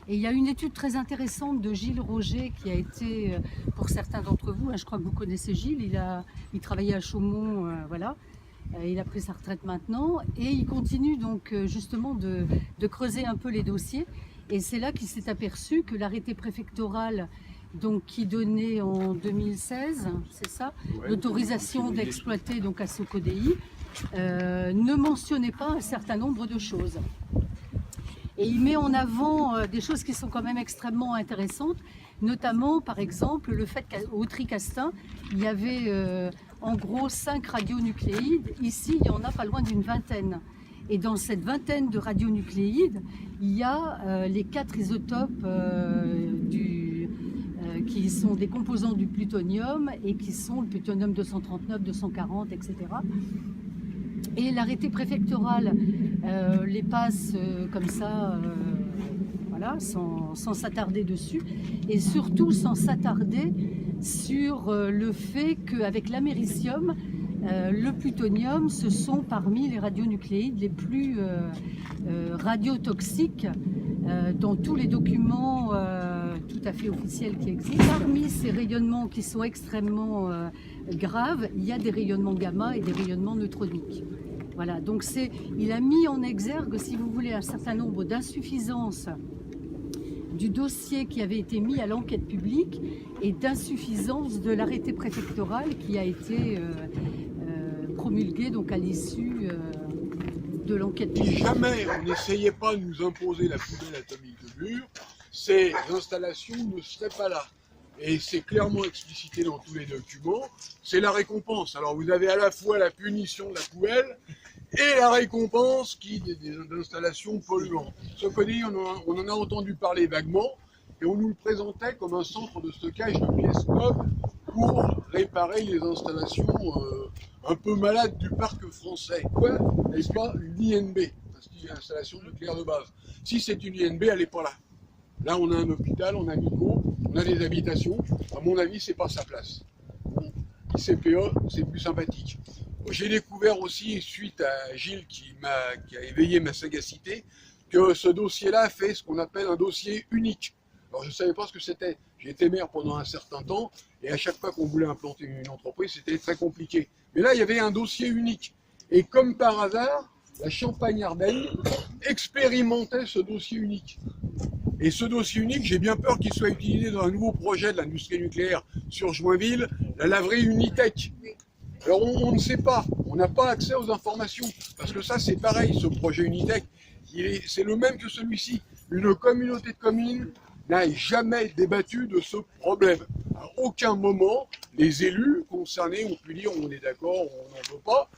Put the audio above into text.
Et il y a une étude très intéressante de Gilles Roger qui a été, pour certains d'entre vous, je crois que vous connaissez Gilles, il travaillait à Chaumont, voilà. Il a pris sa retraite maintenant et il continue donc justement de creuser un peu les dossiers. Et c'est là qu'il s'est aperçu que l'arrêté préfectoral donc, qui donnait en 2016, c'est ça, ouais, l'autorisation d'exploiter donc à Socodéi, ne mentionnait pas un certain nombre de choses. Et il met en avant des choses qui sont quand même extrêmement intéressantes, notamment par exemple le fait qu'au Tricastin, il y avait en gros 5 radionucléides. Ici, il y en a pas loin d'une vingtaine. Et dans cette vingtaine de radionucléides, il y a les 4 isotopes qui sont des composants du plutonium et qui sont le plutonium 239, 240, etc. Et l'arrêté préfectoral les passe comme ça, voilà, sans s'attarder dessus, et surtout sans s'attarder sur le fait qu'avec l'américium, le plutonium, ce sont parmi les radionucléides les plus radiotoxiques dans tous les documents tout à fait officiels qui existent. Parmi ces rayonnements qui sont extrêmement graves, il y a des rayonnements gamma et des rayonnements neutroniques. Voilà, donc il a mis en exergue, si vous voulez, un certain nombre d'insuffisances du dossier qui avait été mis à l'enquête publique et d'insuffisance de l'arrêté préfectoral qui a été promulgué donc à l'issue de l'enquête publique. Si jamais on n'essayait pas de nous imposer la poubelle atomique de Bure, ces installations ne seraient pas là. Et c'est clairement explicité dans tous les documents, c'est la récompense. Alors vous avez à la fois la punition de la poubelle et la récompense des installations polluantes. Socodéi, on en a entendu parler vaguement, et on nous le présentait comme un centre de stockage de pièces neuves pour réparer les installations un peu malades du parc français. Quoi, n'est-ce pas, une INB, une installation nucléaire de base. Si c'est une INB, elle n'est pas là. Là, on a un hôpital, on a Nico, on a des habitations. À mon avis, c'est pas sa place. ICPE, c'est plus sympathique. J'ai découvert aussi, suite à Gilles qui a éveillé ma sagacité, que ce dossier-là fait ce qu'on appelle un dossier unique. Alors je ne savais pas ce que c'était. J'ai été maire pendant un certain temps, et à chaque fois qu'on voulait implanter une entreprise, c'était très compliqué. Mais là, il y avait un dossier unique. Et comme par hasard, la Champagne-Ardenne expérimentait ce dossier unique. Et ce dossier unique, j'ai bien peur qu'il soit utilisé dans un nouveau projet de l'industrie nucléaire sur Joinville, la laverie Unitech. Alors on ne sait pas, on n'a pas accès aux informations, parce que ça c'est pareil, ce projet Unitech, c'est le même que celui-ci. Une communauté de communes n'a jamais débattu de ce problème. À aucun moment, les élus concernés ont pu dire on est d'accord, on n'en veut pas,